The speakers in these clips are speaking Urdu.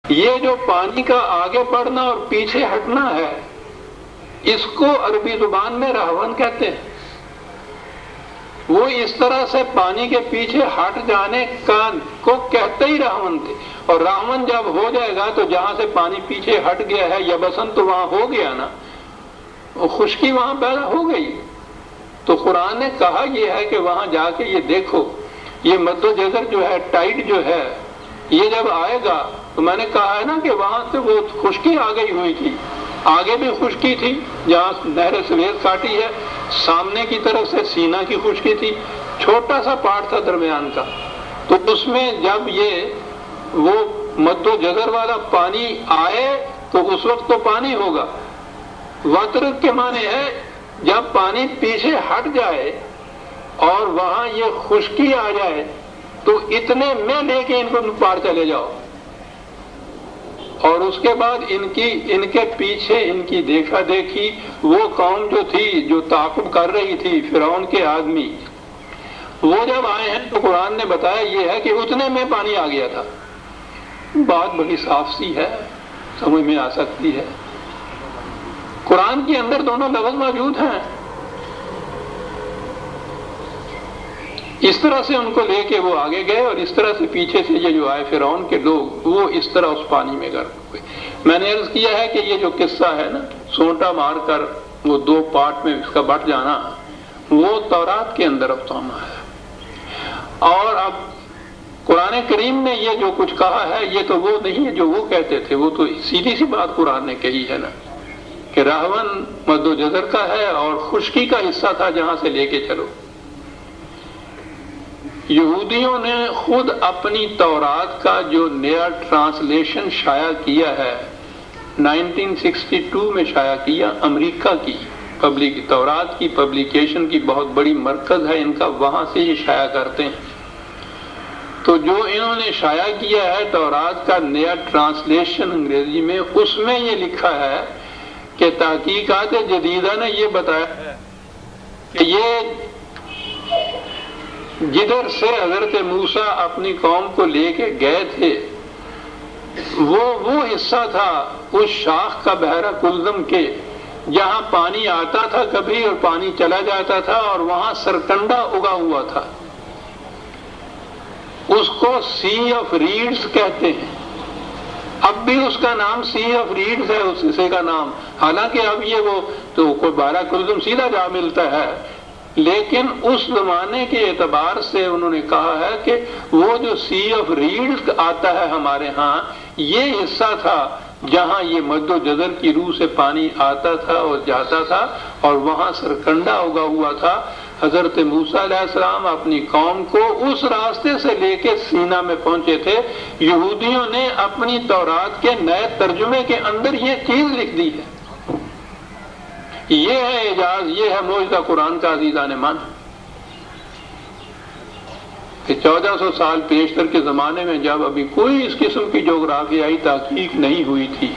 یہ جو پانی کا آگے بڑھنا اور پیچھے ہٹنا ہے، اس کو عربی زبان میں رہون کہتے ہیں۔ وہ اس طرح سے پانی کے پیچھے ہٹ جانے کو کہتے ہی رہون تھے، اور رہون جب ہو جائے گا تو جہاں سے پانی پیچھے ہٹ گیا ہے یبسن تو وہاں ہو گیا نا، خشکی وہاں پیدا ہو گئی۔ تو قرآن نے کہا یہ ہے کہ وہاں جا کے یہ دیکھو، یہ مد و جزر جو ہے، ٹائڈ جو ہے، یہ جب آئے گا تو میں نے کہا ہے نا کہ وہاں سے وہ خشکی آ گئی ہوئی تھی، آگے بھی خشکی تھی جہاں نہر سویز کاٹی ہے، سامنے کی طرف سے سینا کی خشکی تھی، چھوٹا سا پارٹ تھا درمیان کا، تو اس میں جب یہ وہ مد و جزر والا پانی آئے تو اس وقت تو پانی ہوگا۔ وطرق کے معنی ہے جب پانی پیچھے ہٹ جائے اور وہاں یہ خشکی آ جائے تو اتنے میں لے کے ان کو پار چلے جاؤ، اور اس کے بعد ان کے پیچھے ان کی دیکھا دیکھی وہ قوم جو تھی جو تعاقب کر رہی تھی، فرعون کے آدمی، وہ جب آئے ہیں تو قرآن نے بتایا یہ ہے کہ اتنے میں پانی آ گیا تھا۔ بات بڑی صاف سی ہے، سمجھ میں آ سکتی ہے، قرآن کے اندر دونوں لفظ موجود ہیں۔ اس طرح سے ان کو لے کے وہ آگے گئے، اور اس طرح سے پیچھے سے یہ جو آئے فرعون کے لوگ، وہ اس طرح اس پانی میں غرق ہوئے۔ میں نے عرض کیا ہے کہ یہ جو قصہ ہے نا، سونٹا مار کر وہ دو پارٹ میں اس کا بٹ جانا، وہ تورات کے اندر افسانہ ہے، اور اب قرآن کریم نے یہ جو کچھ کہا ہے یہ تو وہ نہیں ہے جو وہ کہتے تھے، وہ تو سیدھی سی بات قرآن نے کہی ہے نا کہ راہون مد و جزر کا ہے اور خشکی کا حصہ تھا جہاں سے لے کے چلو۔ یہودیوں نے خود اپنی تورات کا جو نیا ٹرانسلیشن شائع کیا ہے 1962 میں شائع کیا، امریکہ کی تورات کی پبلیکیشن کی بہت بڑی مرکز ہے ان کا، وہاں سے یہ شائع کرتے ہیں۔ تو جو انہوں نے شائع کیا ہے تورات کا نیا ٹرانسلیشن انگریزی میں، اس میں یہ لکھا ہے کہ تحقیقات جدیدہ نے یہ بتایا ہے کہ یہ جدھر سے حضرت موسیٰ اپنی قوم کو لے کے گئے تھے وہ حصہ تھا اس شاخ کا بحیرہ کلزم کے جہاں پانی آتا تھا کبھی اور پانی چلا جاتا تھا، اور وہاں سرکنڈا اگا ہوا تھا، اس کو سی آف ریڈز کہتے ہیں۔ اب بھی اس کا نام سی آف ریڈز ہے اس حصے کا نام، حالانکہ اب یہ وہ تو کوئی بحیرہ کلزم سیدھا جا ملتا ہے، لیکن اس زمانے کے اعتبار سے انہوں نے کہا ہے کہ وہ جو سی آف ریڈز آتا ہے ہمارے ہاں، یہ حصہ تھا جہاں یہ مد و جزر کی روح سے پانی آتا تھا اور جاتا تھا، اور وہاں سرکنڈا اگا ہوا تھا۔ حضرت موسیٰ علیہ السلام اپنی قوم کو اس راستے سے لے کے سینا میں پہنچے تھے۔ یہودیوں نے اپنی تورات کے نئے ترجمے کے اندر یہ چیز لکھ دی ہے۔ یہ ہے اعجاز، یہ ہے معجزہ قرآن کا عزیزان مان، کہ 1400 سال پیشتر کے زمانے میں جب ابھی کوئی اس قسم کی جغرافیائی تحقیق نہیں ہوئی تھی،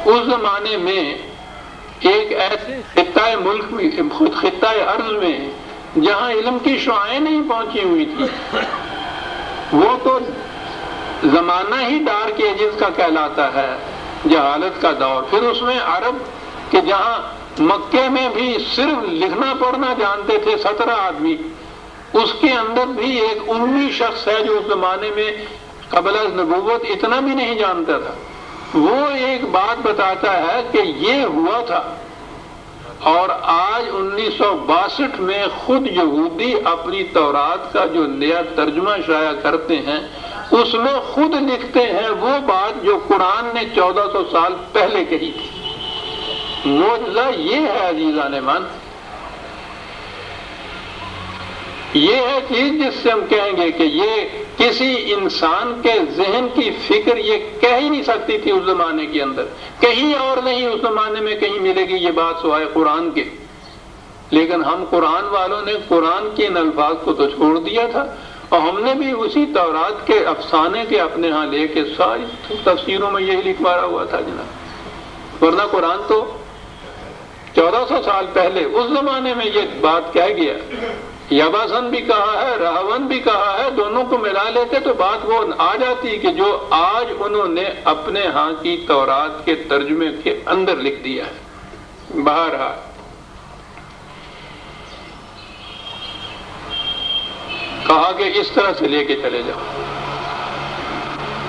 اس زمانے میں ایک ایسے خطۂ ملک میں، خطۂ ارض میں جہاں علم کی شعاعیں نہیں پہنچی ہوئی تھی، وہ تو زمانہ ہی ڈارک ایجز کا کہلاتا ہے، جہالت کا دور۔ پھر اس میں عرب کہ جہاں مکے میں بھی صرف لکھنا پڑھنا جانتے تھے 17 آدمی، اس کے اندر بھی ایک امی شخص ہے جو اس زمانے میں قبل از نبوت اتنا بھی نہیں جانتا تھا، وہ ایک بات بتاتا ہے کہ یہ ہوا تھا، اور آج 1962 میں خود یہودی اپنی تورات کا جو نیا ترجمہ شائع کرتے ہیں اس میں خود لکھتے ہیں وہ بات جو قرآن نے 1400 سال پہلے کہی تھی۔ معجزہ یہ ہے عزیزان من، یہ ہے چیز جس سے ہم کہیں گے کہ یہ کسی انسان کے ذہن کی فکر یہ کہہ ہی نہیں سکتی تھی اس زمانے کے اندر، کہیں اور نہیں اس زمانے میں کہیں ملے گی یہ بات سوائے قرآن کے۔ لیکن ہم قرآن والوں نے قرآن کے ان الفاظ کو تو چھوڑ دیا تھا، اور ہم نے بھی اسی تورات کے افسانے کے اپنے ہاں لے کے ساری تفسیروں میں یہی لکھوایا ہوا تھا جناب، ورنہ قرآن تو 1400 سال پہلے اس زمانے میں یہ بات کہہ گیا یبسن بھی کہا ہے، رہون بھی کہا ہے، دونوں کو ملا لیتے تو بات وہ آ جاتی کہ جو آج انہوں نے اپنے ہاں کی تورات کے ترجمے کے اندر لکھ دیا ہے۔ بہرحال کہا کہ اس طرح سے لے کے چلے جاؤ۔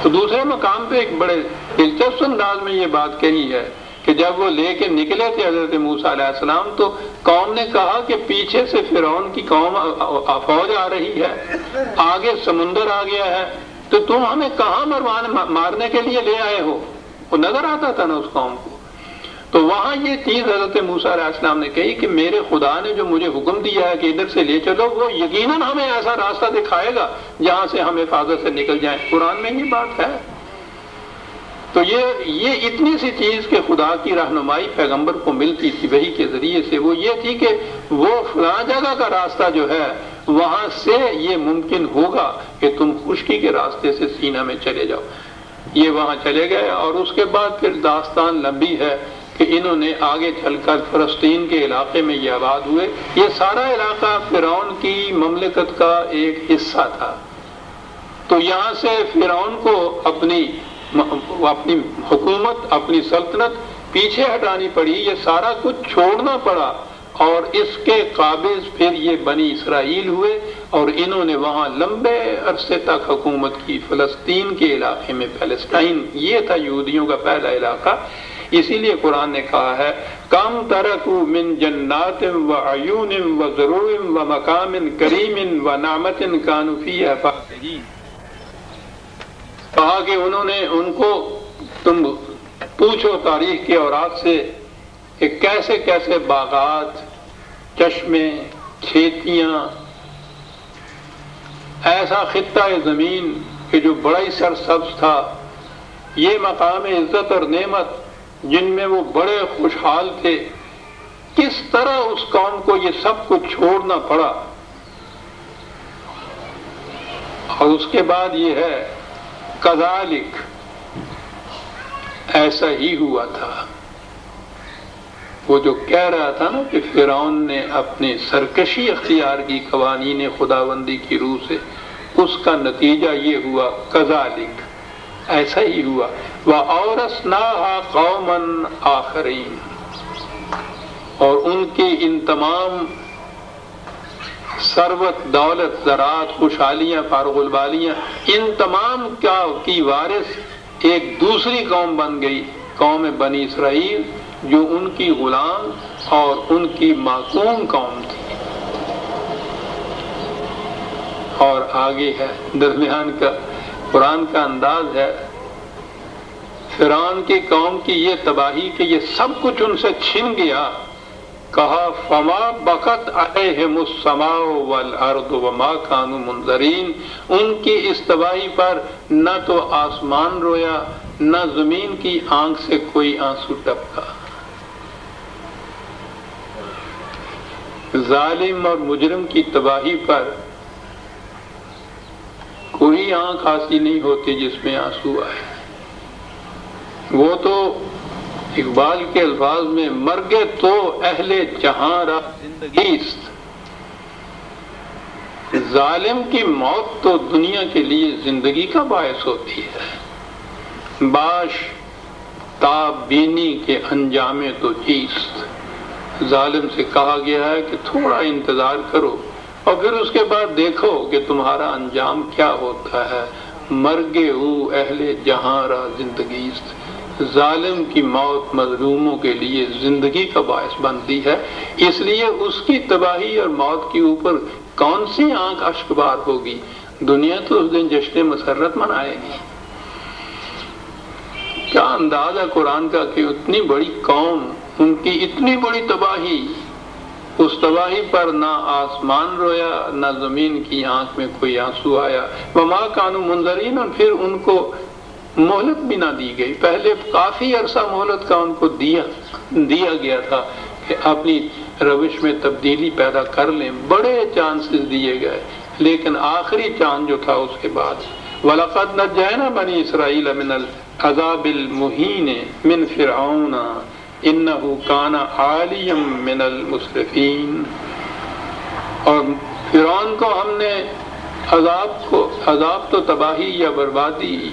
تو دوسرے مقام پہ ایک بڑے دلچسپ انداز میں یہ بات کہی ہے کہ جب وہ لے کے نکلے تھے حضرت موسیٰ علیہ السلام تو قوم نے کہا کہ پیچھے سے فرعون کی قوم فوج آ رہی ہے، آگے سمندر آ گیا ہے، تو تم ہمیں کہاں مارنے کے لیے لے آئے ہو؟ وہ نظر آتا تھا نا اس قوم کو۔ تو وہاں یہ چیز حضرت موسیٰ علیہ السلام نے کہی کہ میرے خدا نے جو مجھے حکم دیا ہے کہ ادھر سے لے چلو، وہ یقیناً ہمیں ایسا راستہ دکھائے گا جہاں سے ہم حفاظت سے نکل جائیں۔ قرآن میں یہ بات ہے۔ تو یہ اتنی سی چیز کہ خدا کی رہنمائی پیغمبر کو ملتی تھی وحی کے ذریعے سے، وہ یہ تھی کہ وہ فلاں جگہ کا راستہ جو ہے وہاں سے یہ ممکن ہوگا کہ تم خشکی کے راستے سے سینا میں چلے جاؤ۔ یہ وہاں چلے گئے اور اس کے بعد پھر داستان لمبی ہے کہ انہوں نے آگے چل کر فلسطین کے علاقے میں یہ آباد ہوئے۔ یہ سارا علاقہ فرعون کی مملکت کا ایک حصہ تھا، تو یہاں سے فرعون کو اپنی حکومت، اپنی سلطنت پیچھے ہٹانی پڑی، یہ سارا کچھ چھوڑنا پڑا، اور اس کے قابض پھر یہ بنی اسرائیل ہوئے اور انہوں نے وہاں لمبے عرصے تک حکومت کی۔ فلسطین کے علاقے میں، پیلسٹائن، یہ تھا یہودیوں کا پہلا علاقہ۔ اسی لیے قرآن نے کہا ہے کم ترکوا من جنات وعیون وزروع ومقام کریم ونعمت کانوا فیہا فاکہین۔ کہا کہ انہوں نے ان کو، تم پوچھو تاریخ کے اوراق سے کہ کیسے کیسے باغات، چشمے، کھیتیاں، ایسا خطہ زمین کہ جو بڑا ہی سرسبز تھا، یہ مقام عزت اور نعمت جن میں وہ بڑے خوشحال تھے، کس طرح اس قوم کو یہ سب کچھ چھوڑنا پڑا۔ اور اس کے بعد یہ ہے کذالک، ایسا ہی ہوا تھا۔ وہ جو کہہ رہا تھا نا کہ فرعون نے اپنی سرکشی اختیار کی قوانین خداوندی کی روح سے، اس کا نتیجہ یہ ہوا کذالک، ایسا ہی ہوا۔ وَأَوْرَثْنَاهَا قَوْمًا آخَرِينَ، اور ان کی ان تمام ثروت، دولت، زراعت، خوشحالیاں، فارغ البالیاں، ان تمام کی وارث ایک دوسری قوم بن گئی، قوم بنی اسرائیل، جو ان کی غلام اور ان کی معصوم قوم تھی۔ اور آگے ہے درمیان کا قرآن کا انداز ہے فرعون کی قوم کی یہ تباہی کہ یہ سب کچھ ان سے چھن گیا۔ کہا فما بقت علیہم السماء والارض وما كانوا منظرین، ان کی اس تباہی پر نہ تو آسمان رویا نہ زمین کی آنکھ سے کوئی آنسو ٹپکا۔ ظالم اور مجرم کی تباہی پر کوئی آنکھ ایسی نہیں ہوتی جس میں آنسو آئے۔ وہ تو اقبال کے الفاظ میں مرگے تو اہل جہاں را زندگیست، ظالم کی موت تو دنیا کے لیے زندگی کا باعث ہوتی ہے۔ باش تاب بینی کے انجام تو چیست، ظالم سے کہا گیا ہے کہ تھوڑا انتظار کرو اور پھر اس کے بعد دیکھو کہ تمہارا انجام کیا ہوتا ہے۔ مرگے ہو اہل جہاں را زندگیست، ظالم کی موت مظلوموں کے لیے زندگی کا باعث بنتی ہے، اس لیے اس کی تباہی اور موت کے اوپر کون سی آنکھ اشک بار ہوگی۔ دنیا تو اس دن جشن مسرت منائے گی۔ کیا انداز ہے قرآن کا کہ اتنی بڑی قوم، ان کی اتنی بڑی تباہی، اس تباہی پر نہ آسمان رویا نہ زمین کی آنکھ میں کوئی آنسو آیا۔ وما كانوا منظرین، اور پھر ان کو مہلت بھی نہ دی گئی۔ پہلے کافی عرصہ مہلت کا ان کو دیا گیا تھا کہ اپنی روش میں تبدیلی پیدا کر لیں، بڑے چانسز دیے گئے، لیکن آخری چانس جو تھا اس کے بعد وَلَقَدْ نَجَّيْنَا بَنِي إِسْرَائِيلَ مِنَ الْعَذَابِ الْمُهِينِ مِنْ فِرْعَوْنَ إِنَّهُ كَانَ عَالِيًا مِنَ الْمُسْرِفِينَ۔ اور فرعون کو ہم نے عذاب تو تباہی یا بربادی،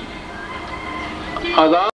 عذاب